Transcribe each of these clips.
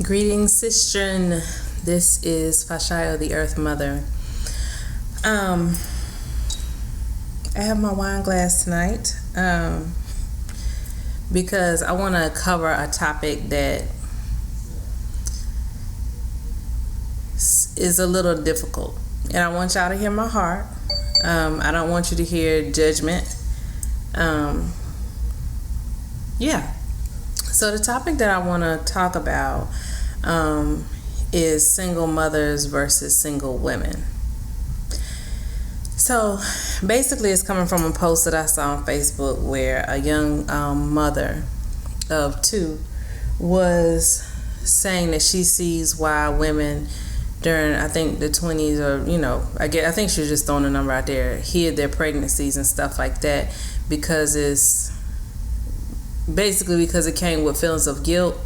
Greetings, Sistren. This is Fashayo, the Earth Mother. I have my wine glass tonight because I want to cover a topic that is a little difficult, and I want y'all to hear my heart. I don't want you to hear judgment. So the topic that I want to talk about is single mothers versus single women. So basically it's coming from a post that I saw on Facebook where a young mother of two was saying that she sees why women during, I think, the 20s, or I think she was just throwing a number out there, hid their pregnancies and stuff like that because it's basically because it came with feelings of guilt,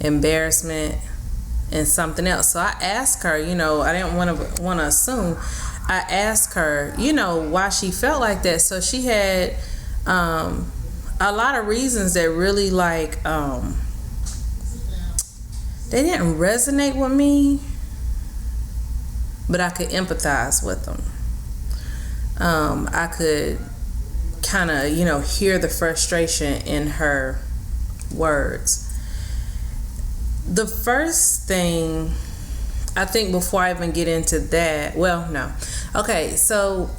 embarrassment, and something else. So I asked her, I didn't want to assume. I asked her, why she felt like that. So she had a lot of reasons that really they didn't resonate with me, but I could empathize with them. I could kind of, hear the frustration in her words. The first thing, I think, before I even get into that, okay, so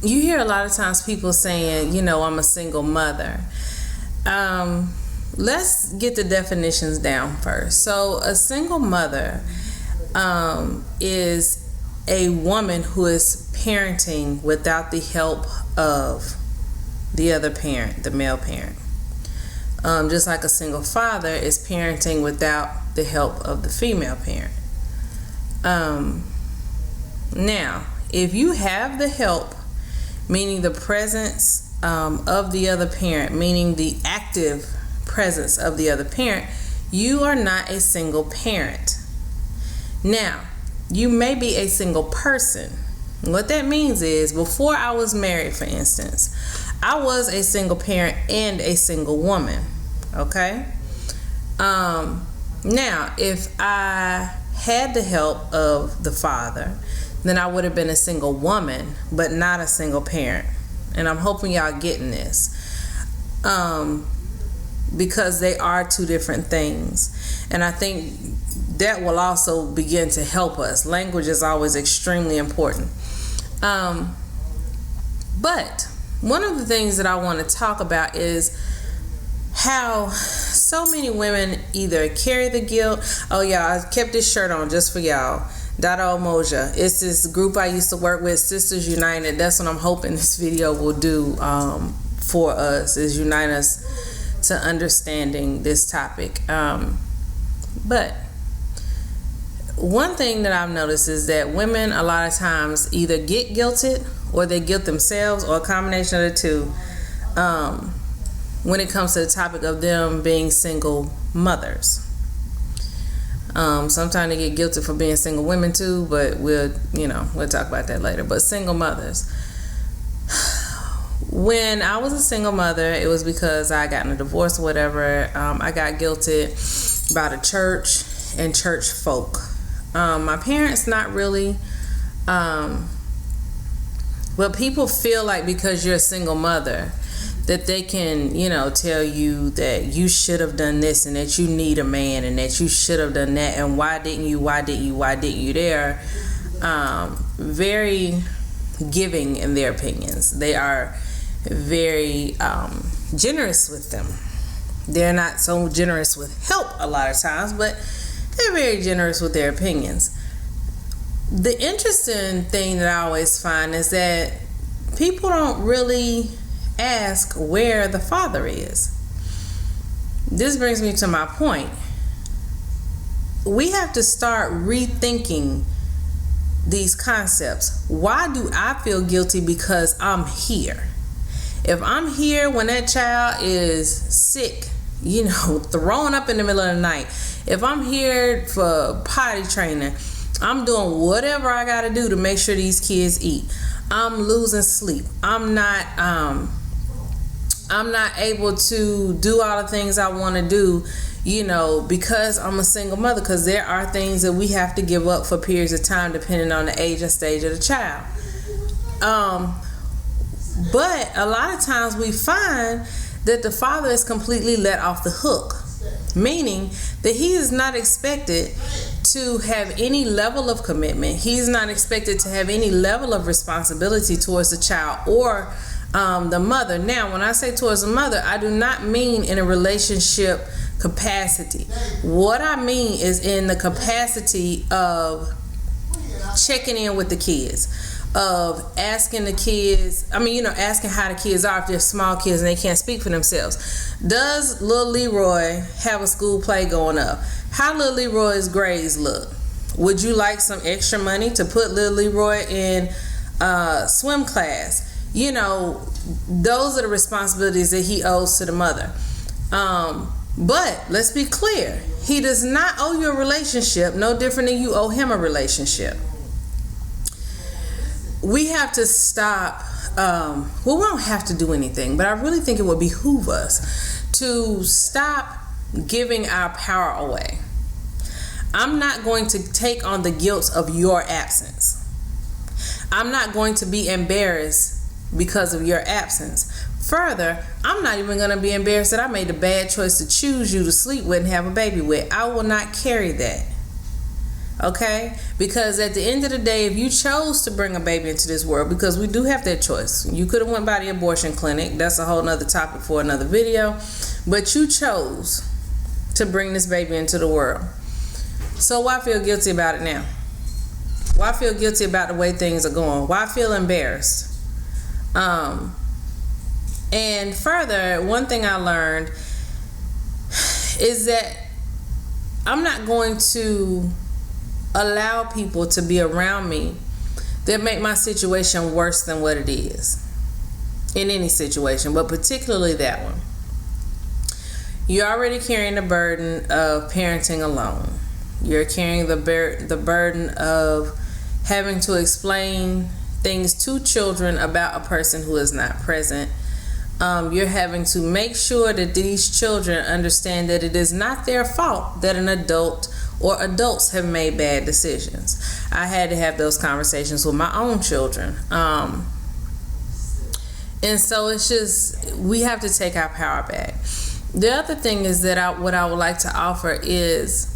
you hear a lot of times people saying, I'm a single mother. Let's get the definitions down first. So a single mother is a woman who is parenting without the help of the other parent, the male parent. Just like a single father is parenting without the help of the female parent. Now, if you have the help, meaning the presence of the other parent, meaning the active presence of the other parent, you are not a single parent. Now, you may be a single person. What that means is, before I was married, for instance, I was a single parent and a single woman. Okay? Now, if I had the help of the father, then I would have been a single woman, but not a single parent. And I'm hoping y'all getting this. Because they are two different things. And I think that will also begin to help us. Language is always extremely important. But one of the things that I want to talk about is how so many women either carry the guilt. Oh yeah, I kept this shirt on just for y'all. Dada Omoja. It's this group I used to work with, Sisters United. That's what I'm hoping this video will do for us, is unite us to understanding this topic. But one thing that I've noticed is that women a lot of times either get guilted or they guilt themselves, or a combination of the two, when it comes to the topic of them being single mothers. Sometimes they get guilted for being single women too, but we'll talk about that later. But single mothers. When I was a single mother, it was because I got in a divorce or whatever. I got guilted by the church and church folk. My parents, not really. But people feel like because you're a single mother that they can, tell you that you should have done this and that you need a man and that you should have done that and why didn't you? They're very giving in their opinions. They are very generous with them. They're not so generous with help a lot of times, but they're very generous with their opinions. The interesting thing that I always find is that people don't really ask where the father is. This brings me to my point. We have to start rethinking these concepts. Why do I feel guilty because I'm here? If I'm here when that child is sick, thrown up in the middle of the night, if I'm here for potty training, I'm doing whatever I gotta do to make sure these kids eat. I'm losing sleep. I'm not able to do all the things I want to do, because I'm a single mother, because there are things that we have to give up for periods of time depending on the age and stage of the child. But a lot of times we find that the father is completely let off the hook, meaning that he is not expected to have any level of commitment. He's not expected to have any level of responsibility towards the child or the mother. Now, when I say towards the mother, I do not mean in a relationship capacity. What I mean is in the capacity of checking in with the kids, of asking the kids, asking how the kids are if they're small kids and they can't speak for themselves. Does little Leroy have a school play going up? How little Leroy's grades look? Would you like some extra money to put little Leroy in swim class? Those are the responsibilities that he owes to the mother. But let's be clear, he does not owe you a relationship, no different than you owe him a relationship. We have to stop, we don't have to do anything, but I really think it would behoove us to stop giving our power away. I'm not going to take on the guilt of your absence. I'm not going to be embarrassed because of your absence. Further, I'm not even going to be embarrassed that I made the bad choice to choose you to sleep with and have a baby with. I will not carry that. Okay? Because at the end of the day, if you chose to bring a baby into this world, because we do have that choice. You could have went by the abortion clinic. That's a whole nother topic for another video. But you chose to bring this baby into the world. So why feel guilty about it now? Why feel guilty about the way things are going? Why feel embarrassed? And further, one thing I learned is that I'm not going to allow people to be around me that make my situation worse than what it is. In any situation, but particularly that one. You're already carrying the burden of parenting alone. You're carrying the burden of having to explain things to children about a person who is not present. You're having to make sure that these children understand that it is not their fault that an adult or adults have made bad decisions. I had to have those conversations with my own children. And so it's just, we have to take our power back. The other thing is that what I would like to offer is,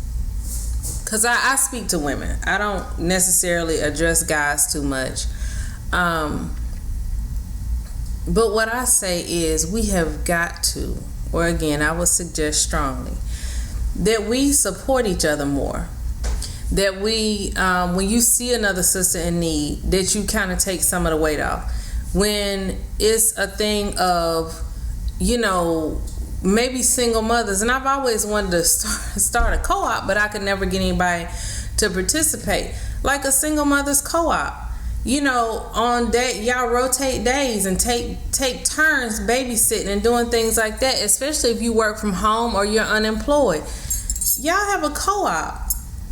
because I speak to women. I don't necessarily address guys too much. But what I say is we have got to, or again, I would suggest strongly, that we support each other more. That we, when you see another sister in need, that you kind of take some of the weight off. When it's a thing of, maybe single mothers, and I've always wanted to start a co-op, but I could never get anybody to participate. Like a single mother's co-op. On that, y'all rotate days and take turns babysitting and doing things like that, especially if you work from home or you're unemployed. Y'all have a co-op,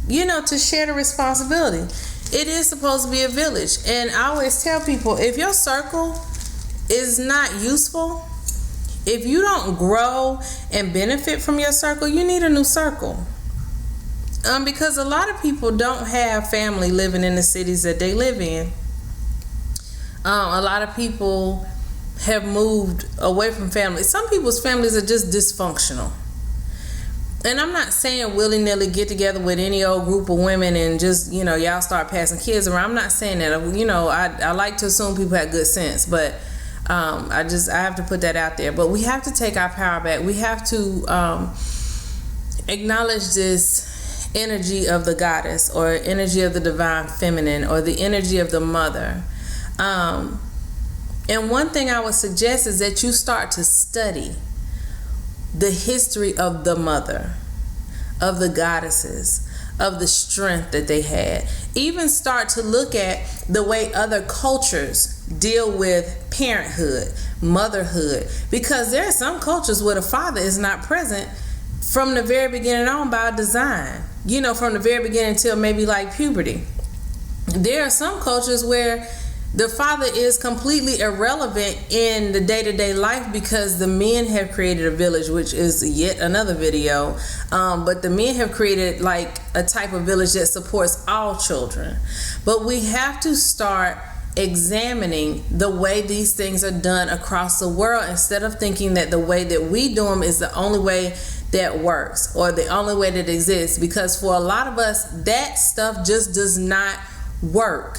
to share the responsibility. It is supposed to be a village. And I always tell people, if your circle is not useful, if you don't grow and benefit from your circle, you need a new circle. Because a lot of people don't have family living in the cities that they live in. A lot of people have moved away from family. Some people's families are just dysfunctional. And I'm not saying willy-nilly get together with any old group of women and just, y'all start passing kids around. I'm not saying that. I like to assume people have good sense, but I have to put that out there. But we have to take our power back. We have to acknowledge this energy of the goddess, or energy of the divine feminine, or the energy of the mother. And one thing I would suggest is that you start to study the history of the mother, of the goddesses, of the strength that they had. Even start to look at the way other cultures deal with parenthood, motherhood, because there are some cultures where the father is not present from the very beginning on by design, from the very beginning until maybe like puberty. There are some cultures where The father is completely irrelevant in the day-to-day life because the men have created a village, which is yet another video. But the men have created like a type of village that supports all children. But we have to start examining the way these things are done across the world instead of thinking that the way that we do them is the only way that works or the only way that exists, because for a lot of us that stuff just does not work.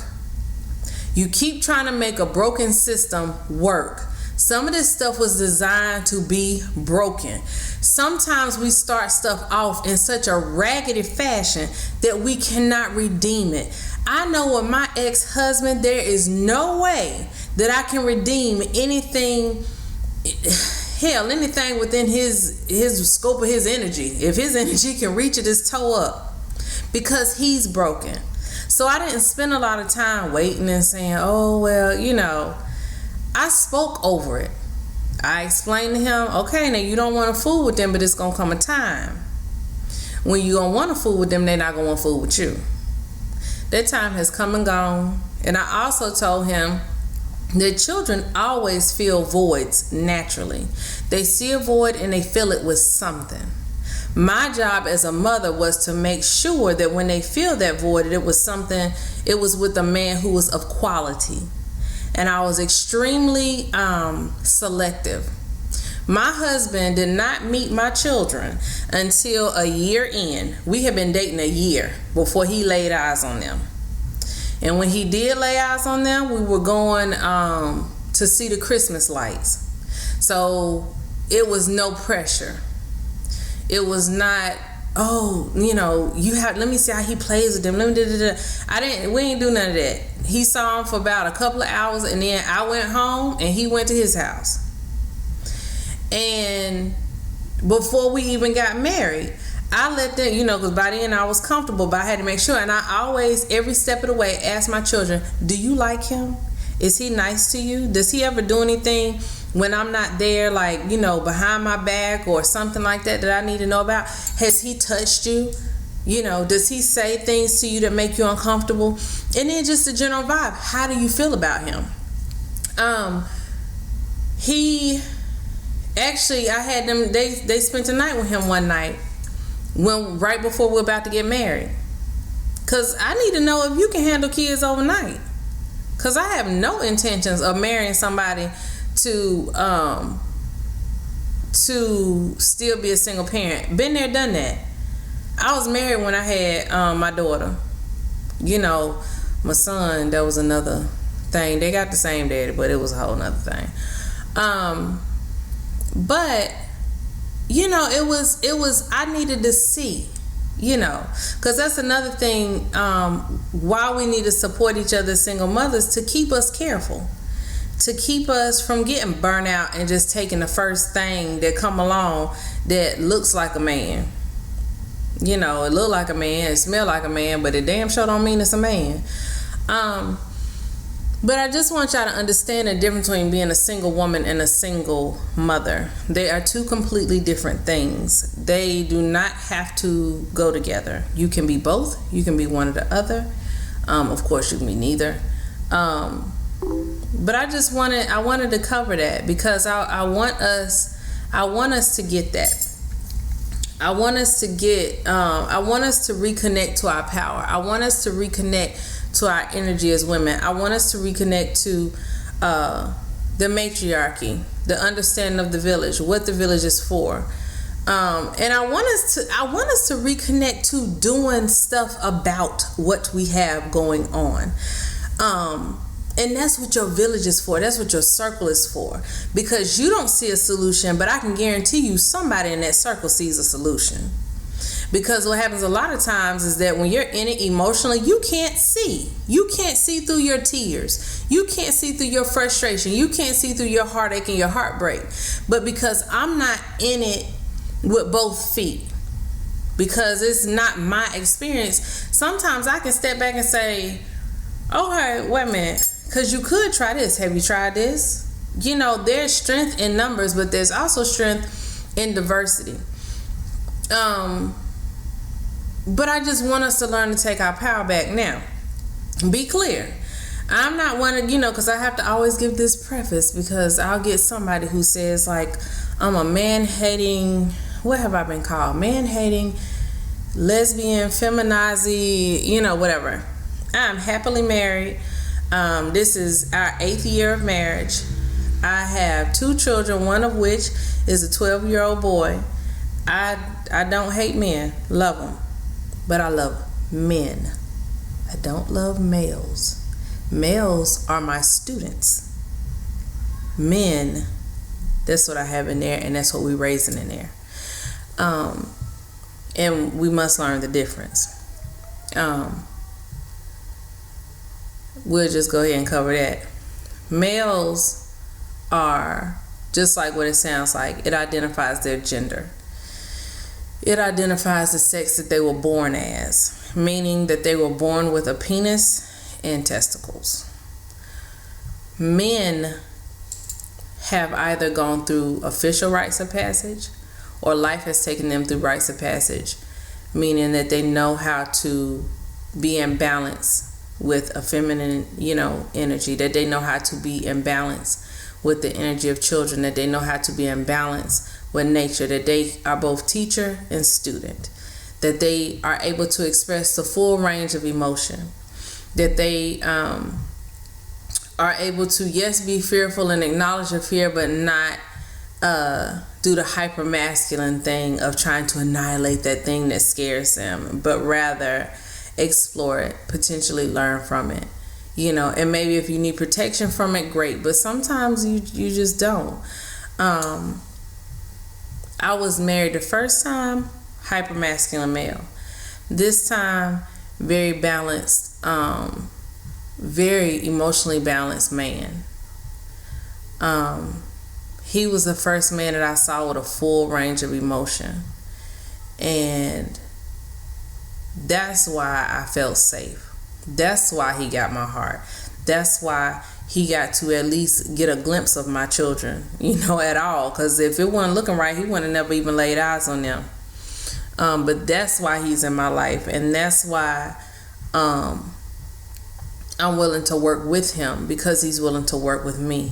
You keep trying to make a broken system work. Some of this stuff was designed to be broken. Sometimes we start stuff off in such a raggedy fashion that we cannot redeem it. I know with my ex-husband, there is no way that I can redeem anything, anything within his scope of his energy. If his energy can reach it, his toe up, because he's broken. So I didn't spend a lot of time waiting and saying, oh, well, I spoke over it. I explained to him, okay, now you don't want to fool with them, but it's going to come a time when you don't want to fool with them, they're not going to want to fool with you. That time has come and gone. And I also told him that children always feel voids naturally. They see a void and they fill it with something. My job as a mother was to make sure that when they feel that void, it was with a man who was of quality. And I was extremely selective. My husband did not meet my children until a year in. We had been dating a year before he laid eyes on them. And when he did lay eyes on them, we were going to see the Christmas lights. So it was no pressure. It was not, let me see how he plays with them. We ain't do none of that. He saw him for about a couple of hours, and then I went home and he went to his house. And before we even got married, I let them, because by then I was comfortable, but I had to make sure. And I always, every step of the way, ask my children, do you like him? Is he nice to you? Does he ever do anything when I'm not there, like, behind my back or something like that I need to know about? Has he touched you? Does he say things to you that make you uncomfortable? And then just the general vibe. How do you feel about him? I had them, they spent the night with him one night right before we were about to get married. Because I need to know if you can handle kids overnight. Because I have no intentions of marrying somebody to still be a single parent. Been there, done that. I was married when I had my daughter. My son, that was another thing. They got the same daddy, but it was a whole nother thing. But it was I needed to see, because that's another thing, why we need to support each other as single mothers, to keep us careful, to keep us from getting burnt out and just taking the first thing that come along that looks like a man. It look like a man, it smell like a man, but it damn sure don't mean it's a man. But I just want y'all to understand the difference between being a single woman and a single mother. They are two completely different things. They do not have to go together. You can be both. You can be one or the other. Of course, you can be neither. But I wanted to cover that because I want us to get that. I want us to reconnect to our power. I want us to reconnect to our energy as women. I want us to reconnect to the matriarchy, the understanding of the village, what the village is for. And I want us to reconnect to doing stuff about what we have going on. And that's what your village is for. That's what your circle is for. Because you don't see a solution, but I can guarantee you somebody in that circle sees a solution. Because what happens a lot of times is that when you're in it emotionally, you can't see. You can't see through your tears. You can't see through your frustration. You can't see through your heartache and your heartbreak. But because I'm not in it with both feet, because it's not my experience, sometimes I can step back and say, okay, wait a minute, because you could try this. Have you tried this? There's strength in numbers, but there's also strength in diversity. But I just want us to learn to take our power back now. Be clear. I'm not one of, because I have to always give this preface, because I'll get somebody who says, like, I'm a man-hating, what have I been called? Man-hating, lesbian, feminazi, whatever. I'm happily married. This is our 8th year of marriage. I have 2 children, one of which is a 12-year-old boy. I don't hate men, love them, but I love men. I don't love males. Males are my students. Men, that's what I have in there, and that's what we're raising in there. And we must learn the difference. We'll just go ahead and cover that. Males are just like what it sounds like. It identifies their gender. It identifies the sex that they were born as, meaning that they were born with a penis and testicles. Men have either gone through official rites of passage, or life has taken them through rites of passage, meaning that they know how to be in balance with a feminine, energy, that they know how to be in balance with the energy of children, that they know how to be in balance with nature, that they are both teacher and student, that they are able to express the full range of emotion, that they are able to, yes, be fearful and acknowledge the fear, but not do the hyper masculine thing of trying to annihilate that thing that scares them, but rather explore it, potentially learn from it, and maybe if you need protection from it, great, but sometimes you just don't. I was married the first time, hyper masculine male. This time, very balanced, very emotionally balanced man. He was the first man that I saw with a full range of emotion, and that's why I felt safe. That's why he got my heart. That's why he got to at least get a glimpse of my children, at all. Because if it wasn't looking right, he wouldn't have never even laid eyes on them. But that's why he's in my life, and that's why I'm willing to work with him, because he's willing to work with me.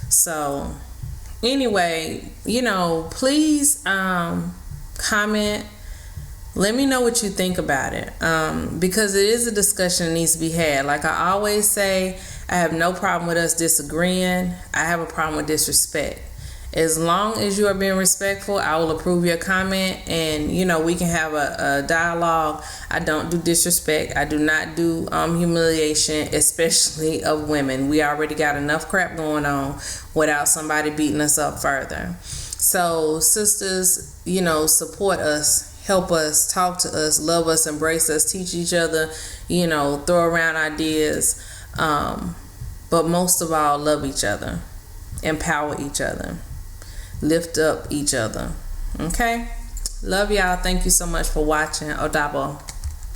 So anyway, please comment. Let me know what you think about it, because it is a discussion that needs to be had. Like I always say, I have no problem with us disagreeing. I have a problem with disrespect. As long as you are being respectful, I will approve your comment, and we can have a dialogue. I don't do disrespect. I do not do humiliation, especially of women. We already got enough crap going on without somebody beating us up further. So sisters, support us, help us, talk to us, love us, embrace us, teach each other, throw around ideas, but most of all, love each other, empower each other, lift up each other. Okay? Love y'all. Thank you so much for watching. Odabo.